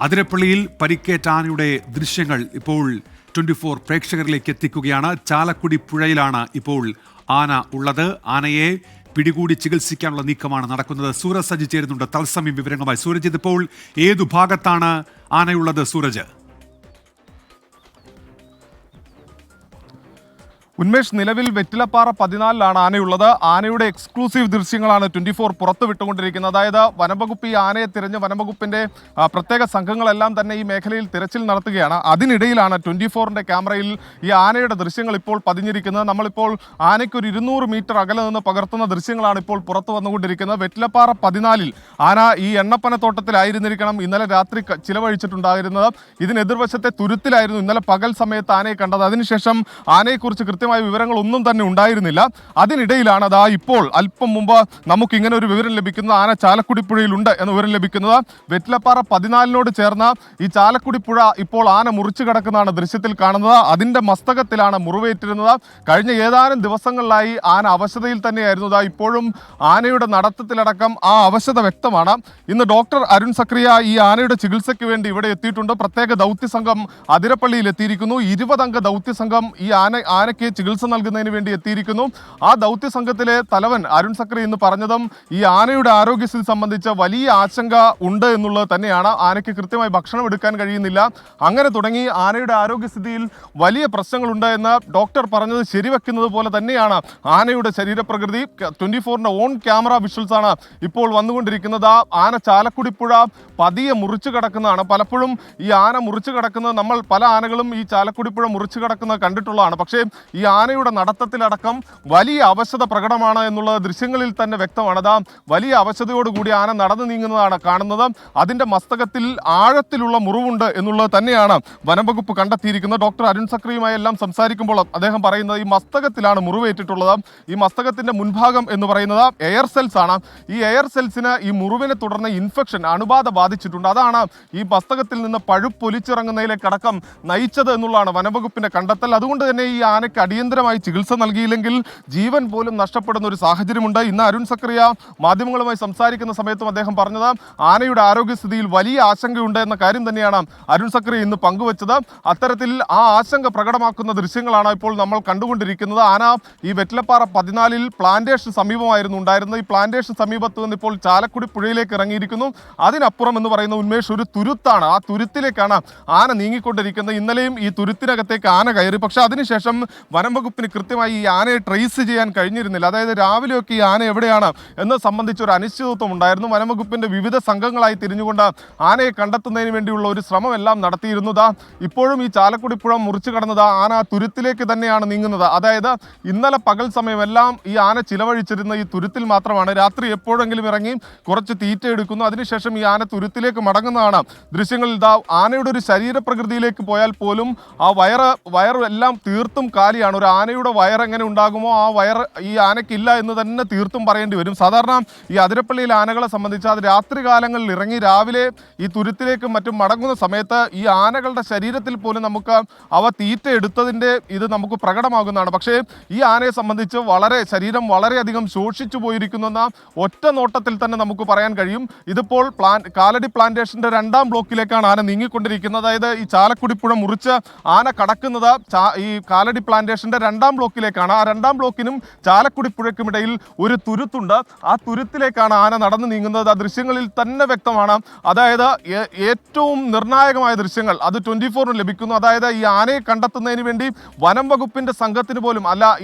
അതിരപ്പള്ളിയിൽ പരിക്കേറ്റ ആനയുടെ ദൃശ്യങ്ങൾ ഇപ്പോൾ 24 പ്രേക്ഷകരിലേക്ക് എത്തിക്കുകയാണ്. ചാലക്കുടി പുഴയിലാണ് ഇപ്പോൾ ആന ഉള്ളത്. ആനയെ പിടികൂടി ചികിത്സിക്കാനുള്ള നീക്കമാണ് നടക്കുന്നത്. സൂരജ് സജി ചേരുന്നുണ്ട് തത്സമയം വിവരങ്ങളുമായി. സൂരജ്, ഇതിപ്പോൾ ഏതു ഭാഗത്താണ് ആനയുള്ളത്? സൂരജ്, ഉന്മേഷ്, നിലവിൽ വെറ്റിലപ്പാറ 14 ആനയുള്ളത്. ആനയുടെ എക്സ്ക്ലൂസീവ് ദൃശ്യങ്ങളാണ് 24 പുറത്തു വിട്ടുകൊണ്ടിരിക്കുന്നത്. അതായത് വനംവകുപ്പ് ഈ ആനയെ തിരഞ്ഞ് വനംവകുപ്പിന്റെ പ്രത്യേക സംഘങ്ങളെല്ലാം തന്നെ ഈ മേഖലയിൽ തിരച്ചിൽ നടത്തുകയാണ്. അതിനിടയിലാണ് 24ന്റെ ക്യാമറയിൽ ഈ ആനയുടെ ദൃശ്യങ്ങൾ ഇപ്പോൾ പതിഞ്ഞിരിക്കുന്നത്. നമ്മളിപ്പോൾ ആനയ്ക്ക് ഒരു 200 മീറ്റർ അകലെ നിന്ന് പകർത്തുന്ന ദൃശ്യങ്ങളാണ് ഇപ്പോൾ പുറത്തു വന്നുകൊണ്ടിരിക്കുന്നത്. വെറ്റിലപ്പാറ 14 ആന ഈ എണ്ണപ്പനത്തോട്ടത്തിലായിരുന്നിരിക്കണം ഇന്നലെ രാത്രി ചിലവഴിച്ചിട്ടുണ്ടായിരുന്നത്. ഇതിനെതിർവശത്തെ തുരുത്തിലായിരുന്നു ഇന്നലെ പകൽ സമയത്ത് ആനയെ കണ്ടത്. അതിനുശേഷം ആനയെക്കുറിച്ച് കൃത്യമായ വിവരങ്ങളൊന്നും തന്നെ ഉണ്ടായിരുന്നില്ല. അതിനിടയിലാണ് അതാ ഇപ്പോൾ അല്പം മുമ്പ് നമുക്ക് ഇങ്ങനെ ഒരു വിവരം ലഭിക്കുന്നത്. ആന ചാലക്കുടി പുഴയിലുണ്ട് എന്ന വിവരം ലഭിക്കുന്നത്. വെറ്റിലപ്പാറ 14 ചേർന്ന ഈ ചാലക്കുടി പുഴ ഇപ്പോൾ ആന മുറിച്ചു കിടക്കുന്നതാണ് ദൃശ്യത്തിൽ കാണുന്നത്. അതിന്റെ മസ്തകത്തിലാണ് മുറിവേറ്റിരുന്നത്. കഴിഞ്ഞ ഏതാനും ദിവസങ്ങളിലായി ആന അവശതയിൽ തന്നെയായിരുന്നു. ഇപ്പോഴും ആനയുടെ നടത്തത്തിലടക്കം ആ അവശത വ്യക്തമാണ്. ഇന്ന് ഡോക്ടർ അരുൺ സക്രിയ ഈ ആനയുടെ ചികിത്സയ്ക്ക് വേണ്ടി ഇവിടെ എത്തിയിട്ടുണ്ട്. പ്രത്യേക ദൗത്യ സംഘം അതിരപ്പള്ളിയിൽ എത്തിയിരിക്കുന്നു. 20 അംഗ ദൗത്യ സംഘം ഈ ആനയ്ക്ക് ചികിത്സ നൽകുന്നതിന് വേണ്ടി എത്തിയിരിക്കുന്നു. ആ ദൗത്യ സംഘത്തിലെ തലവൻ അരുൺ സക്രി ഇന്ന് പറഞ്ഞതും ഈ ആനയുടെ ആരോഗ്യസ്ഥിതി സംബന്ധിച്ച് വലിയ ആശങ്ക ഉണ്ട് എന്നുള്ളത് തന്നെയാണ്. ആനയ്ക്ക് കൃത്യമായി ഭക്ഷണം എടുക്കാൻ കഴിയുന്നില്ല. അങ്ങനെ തുടങ്ങി ആനയുടെ ആരോഗ്യസ്ഥിതിയിൽ വലിയ പ്രശ്നങ്ങളുണ്ട് എന്ന് ഡോക്ടർ പറഞ്ഞത് ശരിവെക്കുന്നത് പോലെ തന്നെയാണ് ആനയുടെ ശരീരപ്രകൃതി. 24ന്റെ ഓൺ ക്യാമറ വിഷ്വൽസ് ആണ് ഇപ്പോൾ വന്നുകൊണ്ടിരിക്കുന്നത്. ആന ചാലക്കുടി പുഴ പതിയെ മുറിച്ചു കിടക്കുന്നതാണ്. പലപ്പോഴും ഈ ആന മുറിച്ചു കിടക്കുന്നത് നമ്മൾ പല ആനകളും ഈ ചാലക്കുടി പുഴ മുറിച്ചു കിടക്കുന്നത് കണ്ടിട്ടുള്ളതാണ്. പക്ഷേ ഈ ആനയുടെ നടത്തത്തിലടക്കം വലിയ അവശത പ്രകടമാണ് എന്നുള്ളത് ദൃശ്യങ്ങളിൽ തന്നെ വ്യക്തമാണ്. അതാ വലിയ അവശതയോടുകൂടി ആന നടന്നു നീങ്ങുന്നതാണ് കാണുന്നത്. അതിന്റെ മസ്തകത്തിൽ ആഴത്തിലുള്ള മുറിവുണ്ട് എന്നുള്ളത് തന്നെയാണ് വനംവകുപ്പ് കണ്ടെത്തിയിരിക്കുന്നത്. ഡോക്ടർ അരുൺ സക്രിയുമായി എല്ലാം സംസാരിക്കുമ്പോൾ അദ്ദേഹം പറയുന്നത് ഈ മസ്തകത്തിലാണ് മുറിവേറ്റിട്ടുള്ളത്. ഈ മസ്തകത്തിന്റെ മുൻഭാഗം എന്ന് പറയുന്നത് എയർ സെൽസ് ആണ്. ഈ എയർ സെൽസിന് ഈ മുറിവിനെ തുടർന്ന് ഇൻഫെക്ഷൻ അണുബാധ ബാധിച്ചിട്ടുണ്ട്. അതാണ് ഈ മസ്തകത്തിൽ നിന്ന് പഴുപ്പൊലിച്ചിറങ്ങുന്നതിലേക്കടക്കം നയിച്ചത് എന്നുള്ളതാണ് വനംവകുപ്പിന്റെ കണ്ടെത്തൽ. അതുകൊണ്ട് തന്നെ ഈ ആനയ്ക്ക് അടിയന്തരമായി ചികിത്സ നൽകിയില്ലെങ്കിൽ ജീവൻ പോലും നഷ്ടപ്പെടുന്ന ഒരു സാഹചര്യമുണ്ട്. ഇന്ന് അരുൺ സക്രിയ മാധ്യമങ്ങളുമായി സംസാരിക്കുന്ന സമയത്തും അദ്ദേഹം പറഞ്ഞത് ആനയുടെ ആരോഗ്യസ്ഥിതിയിൽ വലിയ ആശങ്കയുണ്ട് എന്ന കാര്യം തന്നെയാണ് അരുൺ സക്രിയ ഇന്ന് പങ്കുവച്ചത്. അത്തരത്തിൽ ആ ആശങ്ക പ്രകടമാക്കുന്ന ദൃശ്യങ്ങളാണ് ഇപ്പോൾ നമ്മൾ കണ്ടുകൊണ്ടിരിക്കുന്നത്. ആന ഈ വെറ്റിലപ്പാറ 14 പ്ലാന്റേഷൻ സമീപമായിരുന്നു ഉണ്ടായിരുന്നത്. ഈ പ്ലാന്റേഷൻ സമീപത്ത് നിന്ന് ഇപ്പോൾ ചാലക്കുടി പുഴയിലേക്ക് ഇറങ്ങിയിരിക്കുന്നു. അതിനപ്പുറം എന്ന് പറയുന്ന ഉന്മേഷ് ഒരു തുരുത്താണ്. ആ തുരുത്തിലേക്കാണ് ആന നീങ്ങിക്കൊണ്ടിരിക്കുന്നത്. ഇന്നലെയും ഈ തുരുത്തിനകത്തേക്ക് ആന കയറി. പക്ഷെ അതിനുശേഷം വനംവകുപ്പിന് കൃത്യമായി ഈ ആനയെ ട്രേസ് ചെയ്യാൻ കഴിഞ്ഞിരുന്നില്ല. അതായത് രാവിലെയൊക്കെ ഈ ആന എവിടെയാണ് എന്നത് സംബന്ധിച്ച് ഒരു അനിശ്ചിതത്വം ഉണ്ടായിരുന്നു. വനംവകുപ്പിന്റെ വിവിധ സംഘങ്ങളായി തിരിഞ്ഞുകൊണ്ട് ആനയെ കണ്ടെത്തുന്നതിന് വേണ്ടിയുള്ള ഒരു ശ്രമം എല്ലാം നടത്തിയിരുന്നു. ഇപ്പോഴും ഈ ചാലക്കുടി പുഴ മുറിച്ചു കടന്നത് ആന തുരുത്തിലേക്ക് തന്നെയാണ് നീങ്ങുന്നത്. അതായത് ഇന്നലെ പകൽ സമയമെല്ലാം ഈ ആന ചിലവഴിച്ചിരുന്ന ഈ തുരുത്തിൽ മാത്രമാണ്. രാത്രി എപ്പോഴെങ്കിലും ഇറങ്ങി കുറച്ച് തീറ്റ എടുക്കുന്നു. അതിനുശേഷം ഈ ആന തുരുത്തിലേക്ക് മടങ്ങുന്നതാണ് ദൃശ്യങ്ങളിൽ. ആനയുടെ ഒരു ശരീരപ്രകൃതിയിലേക്ക് പോയാൽ പോലും ആ വയറ് എല്ലാം തീർത്തും കാലിയാണ്. ഒരു ആനയുടെ വയർ എങ്ങനെ ഉണ്ടാകുമോ ആ വയർ ഈ ആനയ്ക്കില്ല എന്ന് തന്നെ തീർത്തും പറയേണ്ടി വരും. സാധാരണ ഈ അതിരപ്പള്ളിയിലെ ആനകളെ സംബന്ധിച്ച് അത് രാത്രി കാലങ്ങളിൽ ഇറങ്ങി രാവിലെ ഈ തുരുത്തിലേക്കും മറ്റും മടങ്ങുന്ന സമയത്ത് ഈ ആനകളുടെ ശരീരത്തിൽ പോലും നമുക്ക് അവ തീറ്റ എടുത്തതിൻ്റെ ഇത് നമുക്ക് പ്രകടമാകുന്നതാണ്. പക്ഷേ ഈ ആനയെ സംബന്ധിച്ച് ശരീരം വളരെയധികം ശോഷിച്ചു പോയിരിക്കുന്നെന്ന ഒറ്റ നോട്ടത്തിൽ തന്നെ നമുക്ക് പറയാൻ കഴിയും. ഇതിപ്പോൾ കാലടി പ്ലാന്റേഷന്റെ 2ാം ബ്ലോക്കിലേക്കാണ് ആന നീങ്ങിക്കൊണ്ടിരിക്കുന്നത്. അതായത് ഈ ചാലക്കുടി പുഴ മുറിച്ച് ആന കടക്കുന്നത് ഈ കാലടി പ്ലാന്റേഷന്റെ 2ാം ബ്ലോക്കിലേക്കാണ്. ആ 2ാം ബ്ലോക്കിനും ചാലക്കുടി പുഴയ്ക്കുമിടയിൽ ഒരു തുരുത്തുണ്ട്. ആ തുരുത്തിലേക്കാണ് ആന നടന്നു നീങ്ങുന്നത്. ആ ദൃശ്യങ്ങളിൽ തന്നെ വ്യക്തമാണ്. അതായത് ഏറ്റവും നിർണായകമായ ദൃശ്യങ്ങൾ അത് 24 ലഭിക്കുന്നു. അതായത് ഈ ആനയെ കണ്ടെത്തുന്നതിന് വേണ്ടി വനം വകുപ്പിന്റെ സംഘത്തിന് പോലും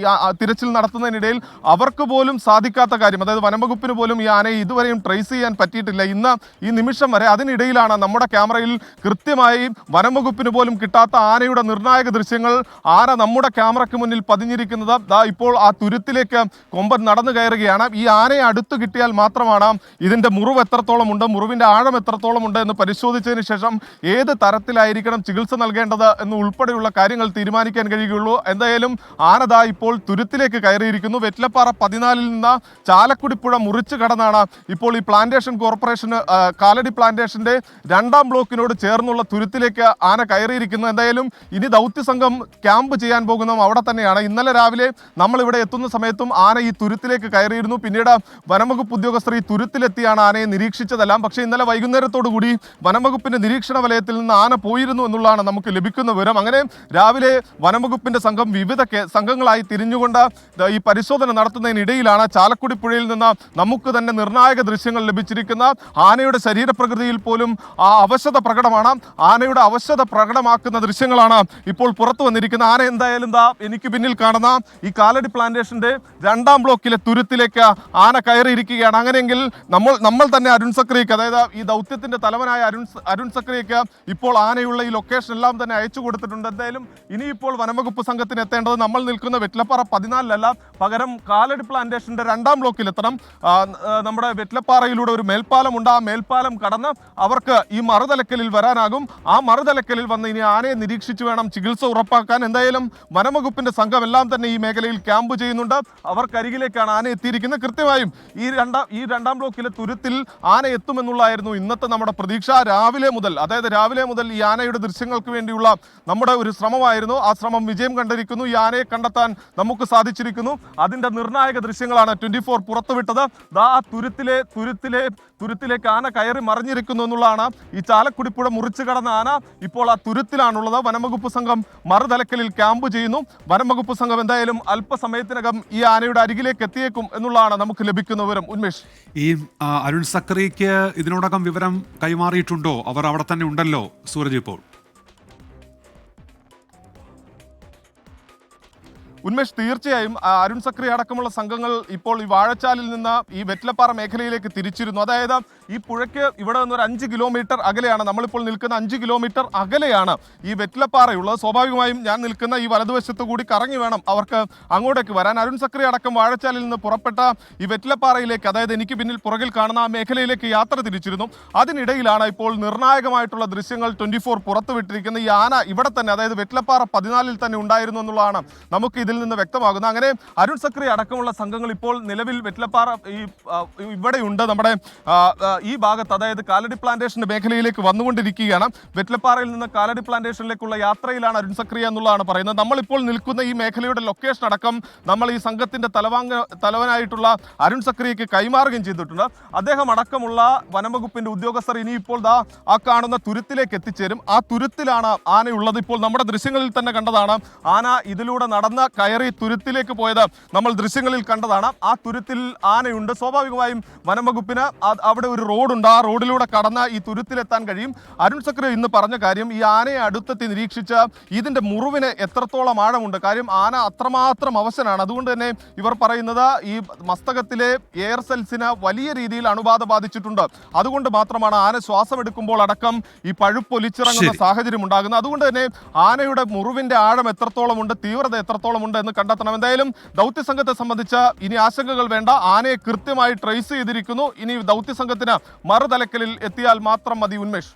തിരച്ചിൽ നടത്തുന്നതിനിടയിൽ അവർക്ക് പോലും സാധിക്കാത്ത കാര്യം, അതായത് വനം വകുപ്പിന് പോലും ഈ ആനയെ ഇതുവരെയും ട്രേസ് ചെയ്യാൻ പറ്റിയിട്ടില്ല. ഇന്ന് ഈ നിമിഷം വരെ അതിനിടയിലാണ് നമ്മുടെ ക്യാമറയിൽ കൃത്യമായി വനം വകുപ്പിന് പോലും കിട്ടാത്ത ആനയുടെ നിർണായക ദൃശ്യങ്ങൾ ആന നമ്മുടെ ക്യാമറയ്ക്ക് മുന്നിൽ പതിഞ്ഞിരിക്കുന്നത്. ഇപ്പോൾ ആ തുരുത്തിലേക്ക് കൊമ്പൻ നടന്നു കയറുകയാണ്. ഈ ആനയെ അടുത്ത് കിട്ടിയാൽ മാത്രമാണ് ഇതിന്റെ മുറിവ് എത്രത്തോളം ഉണ്ട്, മുറിവിന്റെ ആഴം എത്രത്തോളം ഉണ്ട് എന്ന് പരിശോധിച്ചതിന് ശേഷം ഏത് തരത്തിലായിരിക്കണം ചികിത്സ നൽകേണ്ടത് എന്ന് ഉൾപ്പെടെയുള്ള കാര്യങ്ങൾ തീരുമാനിക്കാൻ കഴിയുകയുള്ളൂ. എന്തായാലും ആനദ ഇപ്പോൾ തുരുത്തിലേക്ക് കയറിയിരിക്കുന്നു. വെറ്റിലപ്പാറ 14 നിന്ന് ചാലക്കുടി പുഴ മുറിച്ചു കടന്നാണ് ഇപ്പോൾ ഈ പ്ലാന്റേഷൻ കോർപ്പറേഷന് കാലടി പ്ലാന്റേഷന്റെ 2ാം ബ്ലോക്കിനോട് ചേർന്നുള്ള തുരുത്തിലേക്ക് ആന കയറിയിരിക്കുന്നു. എന്തായാലും ഇനി ദൗത്യ സംഘം ക്യാമ്പ് ചെയ്യാൻ പോകുന്ന അവിടെ അവിടെ തന്നെയാണ്. ഇന്നലെ രാവിലെ നമ്മൾ ഇവിടെ എത്തുന്ന സമയത്തും ആന ഈ തുരുത്തിലേക്ക് കയറിയിരുന്നു. പിന്നീട് വനംവകുപ്പ് ഉദ്യോഗസ്ഥർ ഈ തുരുത്തിലെത്തിയാണ് ആനയെ നിരീക്ഷിച്ചതെല്ലാം. പക്ഷേ ഇന്നലെ വൈകുന്നേരത്തോടു കൂടി വനംവകുപ്പിന്റെ നിരീക്ഷണ വലയത്തിൽ നിന്ന് ആന പോയിരുന്നു എന്നുള്ളതാണ് നമുക്ക് ലഭിക്കുന്ന വിവരം. അങ്ങനെ രാവിലെ വനംവകുപ്പിന്റെ സംഘം വിവിധ സംഘങ്ങളായി തിരിഞ്ഞുകൊണ്ട് ഈ പരിശോധന നടത്തുന്നതിനിടയിലാണ് ചാലക്കുടി പുഴയിൽ നിന്ന് നമുക്ക് തന്നെ നിർണായക ദൃശ്യങ്ങൾ ലഭിച്ചിരിക്കുന്ന ആനയുടെ ശരീരപ്രകൃതിയിൽ പോലും ആ അവശത പ്രകടമാണ്. ആനയുടെ അവശത പ്രകടമാക്കുന്ന ദൃശ്യങ്ങളാണ് ഇപ്പോൾ പുറത്തു വന്നിരിക്കുന്നത്. ആന എന്തായാലും എനിക്ക് പിന്നിൽ കാണുന്ന ഈ കാലടി പ്ലാന്റേഷന്റെ 2ാം ബ്ലോക്കിലെ തുരുത്തിലേക്ക് ആന കയറിയിരിക്കുകയാണ്. അങ്ങനെയെങ്കിൽ നമ്മൾ തന്നെ അരുൺ സക്രിയക്ക്, അതായത് ഈ ദൗത്യത്തിന്റെ തലവനായ അരുൺ സക്രിയക്ക് ഇപ്പോൾ ആനയുള്ള ഈ ലൊക്കേഷൻ എല്ലാം തന്നെ അയച്ചു കൊടുത്തിട്ടുണ്ട്. എന്തായാലും ഇനിയിപ്പോൾ വനംവകുപ്പ് സംഘത്തിന് എത്തേണ്ടത് നമ്മൾ നിൽക്കുന്ന വെറ്റിലപ്പാറ 14 പകരം കാലടി പ്ലാന്റേഷന്റെ 2ാം ബ്ലോക്കിൽ എത്തണം. നമ്മുടെ വെറ്റിലപ്പാറയിലൂടെ ഒരു മേൽപ്പാലമുണ്ട്. ആ മേൽപ്പാലം കടന്ന് അവർക്ക് ഈ മറുതലക്കലിൽ വരാനാകും. ആ മറുതലക്കലിൽ വന്ന് ഇനി ആനയെ നിരീക്ഷിച്ചു വേണം ചികിത്സ ഉറപ്പാക്കാൻ. എന്തായാലും വനംവകുപ്പിന്റെ സംഘം എല്ലാം തന്നെ ഈ മേഖലയിൽ ക്യാമ്പ് ചെയ്യുന്നുണ്ട്. അവർക്കരികിലേക്കാണ് ആന എത്തിയിരിക്കുന്നത്. കൃത്യമായും ഈ 2ാം ബ്ലോക്കിലെ തുരുത്തിൽ ആന എത്തുമെന്നുള്ളതായിരുന്നു ഇന്നത്തെ നമ്മുടെ പ്രതീക്ഷ. രാവിലെ മുതൽ ഈ ആനയുടെ ദൃശ്യങ്ങൾക്ക് വേണ്ടിയുള്ള നമ്മുടെ ഒരു ശ്രമമായിരുന്നു. ആ ശ്രമം വിജയം കണ്ടിരിക്കുന്നു. ഈ ആനയെ കണ്ടെത്താൻ നമുക്ക് സാധിച്ചിരിക്കുന്നു. അതിന്റെ നിർണായക ദൃശ്യങ്ങളാണ് 24 പുറത്തുവിട്ടത്. ആ തുരുത്തിലേക്ക് ആന കയറി മറിഞ്ഞിരിക്കുന്നു എന്നുള്ളതാണ്. ഈ ചാലക്കുടിപ്പുഴ മുറിച്ചു കടന്ന ആന ഇപ്പോൾ ആ തുരുത്തിലാണുള്ളത്. വനംവകുപ്പ് സംഘം മറുതലക്കലിൽ ക്യാമ്പ് ചെയ്യുന്നു. വനംവകുപ്പ് സംഘം എന്തായാലും അല്പസമയത്തിനകം ഈ ആനയുടെ അരികിലേക്ക് എത്തിയേക്കും എന്നുള്ളതാണ് നമുക്ക് ലഭിക്കുന്ന വിവരം. ഉന്മേഷ്, ഈ അരുൺ സക്രിയക്ക് ഇതിനോടകം വിവരം കൈമാറിയിട്ടുണ്ടോ? അവർ അവിടെ തന്നെ ഉണ്ടല്ലോ സൂരജ് ഇപ്പോൾ. ഉന്മേഷ്, തീർച്ചയായും അരുൺ സക്രിയ അടക്കമുള്ള സംഘങ്ങൾ ഇപ്പോൾ ഈ വാഴച്ചാലിൽ നിന്ന് ഈ വെറ്റിലപ്പാറ മേഖലയിലേക്ക് തിരിച്ചിരുന്നു. അതായത് ഈ പുഴയ്ക്ക് ഇവിടെ നിന്ന് ഒരു 5 കിലോമീറ്റർ അകലെയാണ്, നമ്മളിപ്പോൾ നിൽക്കുന്ന 5 കിലോമീറ്റർ അകലെയാണ് ഈ വെറ്റിലപ്പാറയുള്ളത്. സ്വാഭാവികമായും ഞാൻ നിൽക്കുന്ന ഈ വലതുവശത്ത് കൂടി കറങ്ങി വേണം അവർക്ക് അങ്ങോട്ടേക്ക് വരാൻ. അരുൺ സക്രിയ അടക്കം വാഴച്ചാലിൽ നിന്ന് പുറപ്പെട്ട ഈ വെറ്റിലപ്പാറയിലേക്ക്, അതായത് എനിക്ക് പിന്നിൽ പുറകിൽ കാണുന്ന ആ മേഖലയിലേക്ക് യാത്ര തിരിച്ചിരുന്നു. അതിനിടയിലാണ് ഇപ്പോൾ നിർണായകമായിട്ടുള്ള ദൃശ്യങ്ങൾ 24 പുറത്തുവിട്ടിരിക്കുന്നത്. ഈ ആന ഇവിടെ തന്നെ, അതായത് വെറ്റിലപ്പാറ 14 തന്നെ ഉണ്ടായിരുന്നു എന്നുള്ളതാണ് നമുക്ക് ഇതിൽ നിന്ന് വ്യക്തമാകുന്നത്. അങ്ങനെ അരുൺ സക്രിയ അടക്കമുള്ള സംഘങ്ങൾ ഇപ്പോൾ നിലവിൽ വെറ്റിലപ്പാറ ഇവിടെയുണ്ട്. നമ്മുടെ ഈ ഭാഗത്ത്, അതായത് കാലടി പ്ലാന്റേഷന്റെ മേഖലയിലേക്ക് വന്നുകൊണ്ടിരിക്കുകയാണ്. വെറ്റിലപ്പാറയിൽ നിന്ന് കാലടി പ്ലാന്റേഷനിലേക്കുള്ള യാത്രയിലാണ് അരുൺ സക്രിയ എന്നുള്ളതാണ് പറയുന്നത്. നമ്മളിപ്പോൾ നിൽക്കുന്ന ഈ മേഖലയുടെ ലൊക്കേഷൻ അടക്കം നമ്മൾ ഈ സംഘത്തിന്റെ തലവനായിട്ടുള്ള അരുൺ സക്രിയക്ക് കൈമാറുകയും ചെയ്തിട്ടുണ്ട്. അദ്ദേഹം അടക്കമുള്ള വനംവകുപ്പിന്റെ ഉദ്യോഗസ്ഥർ ഇനിയിപ്പോൾ ആ കാണുന്ന തുരുത്തിലേക്ക് എത്തിച്ചേരും. ആ തുരുത്തിലാണ് ആനയുള്ളത്. ഇപ്പോൾ നമ്മുടെ ദൃശ്യങ്ങളിൽ തന്നെ കണ്ടതാണ്. ആന ഇതിലൂടെ നടന്ന കയറി തുരുത്തിലേക്ക് പോയത് നമ്മൾ ദൃശ്യങ്ങളിൽ കണ്ടതാണ്. ആ തുരുത്തിൽ ആനയുണ്ട്. സ്വാഭാവികമായും വനംവകുപ്പിന് അവിടെ ഒരു റോഡുണ്ട്. ആ റോഡിലൂടെ കടന്ന് ഈ തുരുത്തിലെത്താൻ കഴിയും. അരുൺ സക്രിയ ഇന്ന് പറഞ്ഞ കാര്യം, ഈ ആനയെ അടുത്തെത്തി നിരീക്ഷിച്ച് ഇതിന്റെ മുറിവിന് എത്രത്തോളം ആഴമുണ്ട്. കാര്യം ആന അത്രമാത്രം അവശനാണ്. അതുകൊണ്ട് തന്നെ ഇവർ പറയുന്നത് ഈ മസ്തകത്തിലെ എയർ സെൽസിന് വലിയ രീതിയിൽ അണുബാധ ബാധിച്ചിട്ടുണ്ട്. അതുകൊണ്ട് മാത്രമാണ് ആന ശ്വാസം എടുക്കുമ്പോൾ അടക്കം ഈ പഴുപ്പൊലിച്ചിറങ്ങുന്ന സാഹചര്യം ഉണ്ടാകുന്നത്. അതുകൊണ്ട് തന്നെ ആനയുടെ മുറിവിന്റെ ആഴം എത്രത്തോളമുണ്ട്, തീവ്രത എത്രത്തോളമുണ്ട് എന്ന് കണ്ടെത്തണം. എന്തായാലും ദൗത്യസംഘത്തെ സംബന്ധിച്ച് ഇനി ആശങ്കകൾ വേണ്ട. ആനയെ കൃത്യമായി ട്രേസ് ചെയ്തിരിക്കുന്നു. ഇനി ദൗത്യസംഘത്തിന് മറുതലക്കലിൽ എത്തിയാൽ മാത്രം മതി. ഉന്മേഷ്.